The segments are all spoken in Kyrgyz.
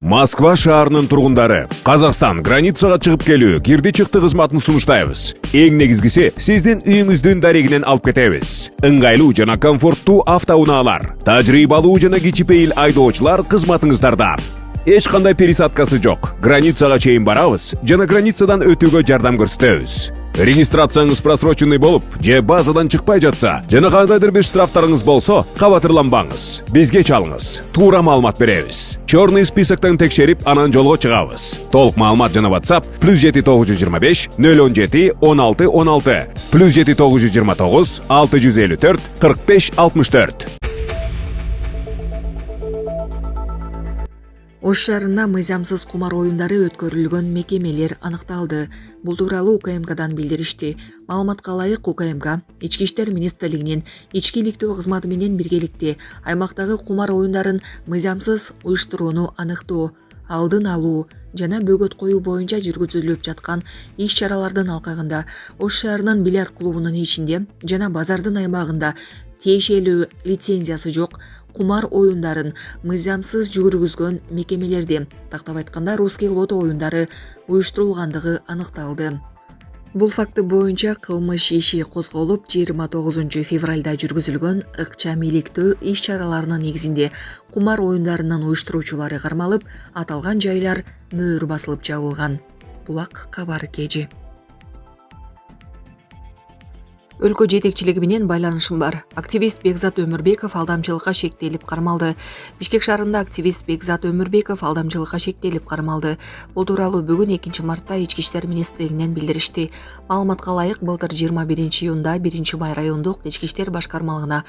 Москва шаарынын тургундары Казакстан границага чыгып келүү кирди чыкты кызматын сунуштайбыз. Эң негизгиси сиздин үйүңүздүн дарегинен алып кетебиз. Ыңгайлуу жана комфорттуу автоунаалар, тажрыйбалуу жана кичипейил айдоочулар кызматыңыздарда. Эч кандай пересадкасы жок. Границага чейин барабыз жана границадан өтүүгө жардам көрсөтөбүз. Регистрацияңыз просроченный болуп, же базадан чыкпай жатса, жана кандайдыр бир штрафтарыңыз болсо, кабатырланбаңыз. Бизге чалыңыз. Туура маалымат беребиз. Чорный списоктон текшерип, анан жолго чыгабыз. Толук маалымат жана WhatsApp +7 925 017 16 16 +7 929 654 45 64. Ош шаарында мыйзамсыз кумар оюндары өткөрүлгөн мекемелер аныкталды. Бул тууралуу УКМКдан билдиришти. Маалыматка ылайык УКМК Ички иштер министрлигинин ички иликтөө кызматы менен биргеликте аймактагы кумар оюндарын мыйзамсыз уюштурууну аныктоо, алдын алуу жана бөгөт коюу боюнча жүргүзүлүп жаткан иш-чаралардын алкагында Ош шаарынын бильярд клубунун ичинде жана базардын аймагында тиешелүү лицензиясы жок кумар оюндарын мыйзамсыз жүргүзгөн мекемелерде, тактап айтканда русский лото оюндары уюштурулгандыгы аныкталды. Бул факты боюнча кылмыш иши козголуп, 29 февралда жүргүзүлгөн ыкчам иликтөө иш-чараларынын негизинде кумар оюндарынын уюштуруучулары кармалып, аталган жайлар мөөр басылып жабылган. Булак кабар кежи. Өлкө жетекчилиги менен байланышым бар. Активист Бекзат Өмүрбеков алдамчылыкка шектелип кармалды. Бишкек шаарында активист Бекзат Өмүрбеков алдамчылыкка шектелип кармалды. Бул тууралуу бүгүн 2-мартта Ички иштер министрлигинен билдиришти. Маалыматка ылайык, былтыр 21-июнда 1-май райондук ички иштер башкармалыгына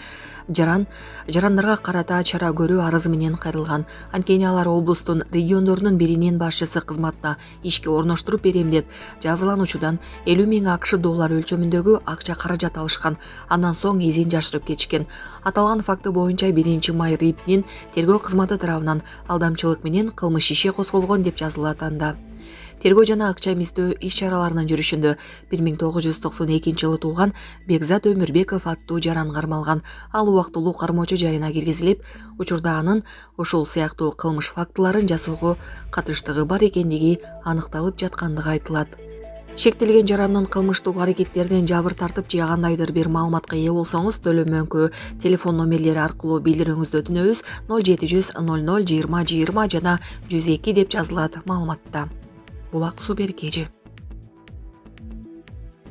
жарандарга карата чара көрүү арызы менен кайрылган. Анткени алар облустун региондорунун биринин башчысы кызматына ишке орноштуруп берем деп жабырлануучудан 50 000 АКШ доллар өлчөмүндөгү акча каражат алышкан. Андан соң изин жашырып кетишкен. Аталган факты боюнча 1-май РИПнин тергөө кызматы тарабынан алдамчылык менен кылмыш иши козголгон деп жазылат анда. Тергөө жана акча эместөө иш-чараларынын жүрүшүндө 1992-жылы туулган Бекзат Өмүрбеков аттуу жаран кармалган. Ал убактылуу кармоочу жайына киргизилип, учурда анын ошол сыяктуу кылмыш фактыларын жасоого катыштыгы бар экендиги аныкталып жаткандыгы айтылат. Шектелген жарандын кылмыштуу аракеттеринен жабыр тартып же кандайдыр бир маалыматка ээ болсоңуз, төлөмөңкү телефон номерлери аркылуу билдирүүңүздү өтүнөбүз. 0700 00 20 20 жана 102 деп жазылат маалыматта. Булак супер кежи.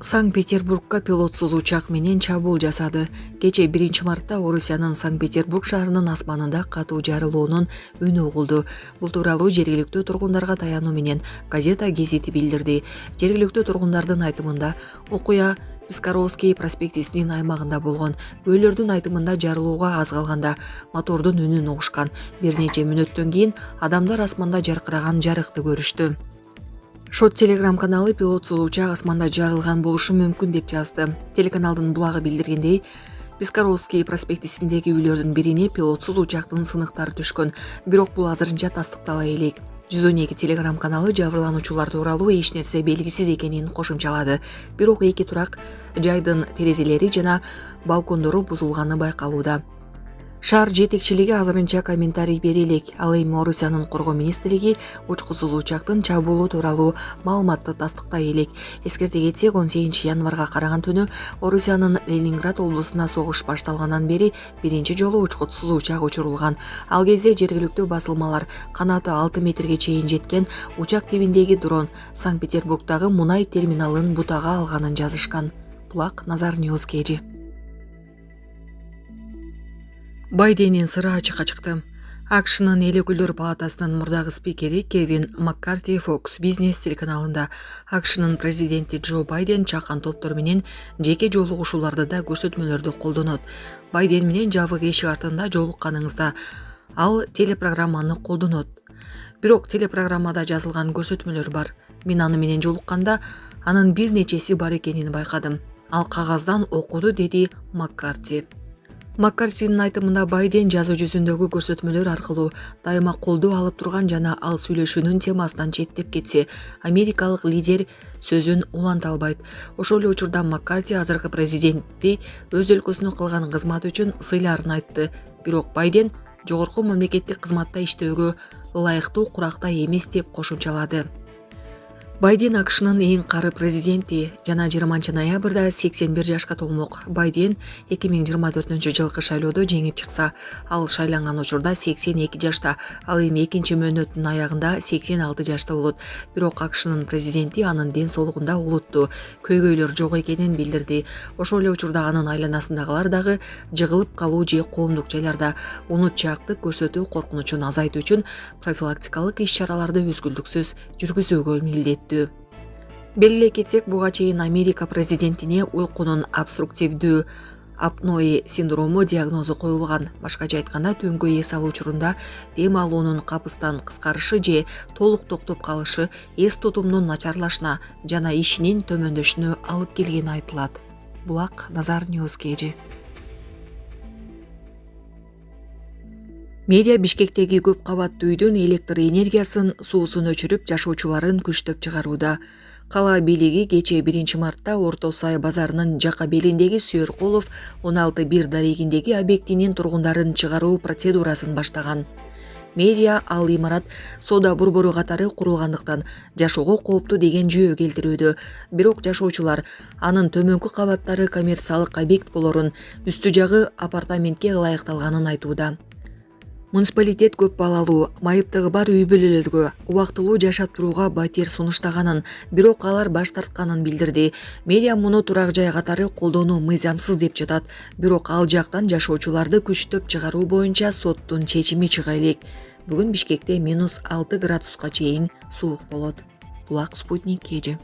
Санкт-Петербургка пилотсуз учак менен чабуул жасады. Кечээ 1-мартта Орусиянын Санкт-Петербург шаарынын асманында катуу жарылуунун үнү угулду. Бул тууралуу жергиликтүү тургундарга таянуу менен газета гезити билдирди. Жергиликтүү тургундардын айтымында окуя Пискаровский проспектисинин аймагында болгон. Күбөлөрдүн айтымында жарылууга аз калганда мотордун үнүн угушкан. Бир нече мүнөттөн кийин адамдар асманда жаркыраган жарыкты көрүштү. Шот телеграм каналы пилотсуз учак асманда жарылган болушу мүмкүн деп жазды. Телеканалдын булагы билдиргендей, Пискаровский проспектисиндеги үйлөрдүн бирине пилотсуз учактын сыныктары түшкөн. Бирок бул азырынча тастыктала элек. 112 телеграм каналы жабырлануучулар тууралуу эч нерсе белгисиз экенин кошумчалады. Бирок эки турак жайдын терезелери жана балкондору бузулганы байкалууда. Шаар жетекчилиги азырынча комментарий бере элек. Ал эми Орусиянын коргоо министрлиги учкусуз учактын чабуулу тууралуу маалыматты тастыктай элек. Эскерте кетсек, 18-январга караган түнү Орусиянын Ленинград облусуна согуш башталгандан бери биринчи жолу учкусуз учак учурулган. Ал кезде жергиликтүү басылмалар канаты 6 метрге чейин жеткен учак тибиндеги дрон Санкт-Петербургдагы мунай терминалын бутага алганын жазышкан. Булак Назар Ньюс кежи. Байдендин сыры ачыкка чыкты. АКШнын эл өкүлдөр палатасынын мурдагы спикери Кевин Маккарти Fox Business телеканалында АКШнын президенти Джо Байден чакан топтор менен жеке жолугушууларды да көрсөтмөлөрдү колдонот. Байден менен жабык эшик артында жолукканыңызда ал телепрограмманы колдонот. Бирок телепрограммада жазылган көрсөтмөлөр бар. Мен аны менен жолукканда анын бир нечеси бар экенин байкадым. Ал кагаздан окуду, деди Маккарти. Маккартинин айтымында Байден жазуу жүзүндөгү көрсөтмөлөр аркылуу дайыма колдоо алып турган жана ал сүйлөшүүнүн темасынан четтеп кетсе, америкалык лидер сөзүн уланта албайт. Ошол эле учурда Маккарти азыркы президентти өз өлкөсүнө кылган кызматы үчүн сыйларын айтты. Бирок Байден жогорку мамлекеттик кызматта иштөөгө ылайыктуу куракта эмес деп кошумчалады. Байден АКШнын эң кары президенти жана 20-ноябрда 81 жашка толмок. Байден 2024-жылкы шайлоодо жеңип чыкса, ал шайланган учурда 82 жашта, ал эми экинчи мөөнөттүн аягында 86 жашта болот. Бирок АКШнын президенти анын ден соолугунда улуттуу көйгөйлөр жок экенин билдирди. Ошол эле учурда анын айланасындагылар дагы жыгылып калуу же коомдук жайларда унутчаактык көрсөтүү коркунучун азайтуу үчүн профилактикалык иш-чараларды үзгүлтүксүз жүргүзүүгө милдеттүү. Белгилей кетсек, буга чейин Америка президентине уйкунун обструктивдүү апноэ синдрому диагнозу коюлган. Башкача айтканда, түнгө эс алуу учурунда дем алуунун капыстан кыскарышы же толук токтоп калышы эс тутумунун начарлашына жана ишинин төмөндөшүнө алып келгени айтылат. Булак Назар Ньюс KG. Медиа Бишкектеги көп кабаттуу үйдүн электр энергиясын, суусун өчүрүп, жашоочуларын күчтөп чыгарууда. Кала бийлиги кечээ 1-мартта Орто Сай базарынын жака белиндеги Сүйөркулов 16-1 дарегиндеги объектинин тургундарын чыгаруу процедурасын баштаган. Медиа ал имарат соода борбору катары курулгандыктан жашоого кооптуу деген жүйө келтирүүдө. Бирок жашоочулар анын төмөнкү кабаттары коммерциялык объект болорун, үстү жагы апартаментке ылайыкталганын айтууда. Муниципалитет көп балалуу, майыптыгы бар үй бүлөлөргө убактылуу жашап турууга батир сунуштаганын, бирок алар баш тартканын билдирди. Медиа муну турак жай катары колдонуу мыйзамсыз деп жатат, бирок ал жактан жашоочуларды күчтөп чыгаруу боюнча соттун чечими чыга элек. Бүгүн Бишкекте -6 градуска чейин суук болот. Булак Спутник KG.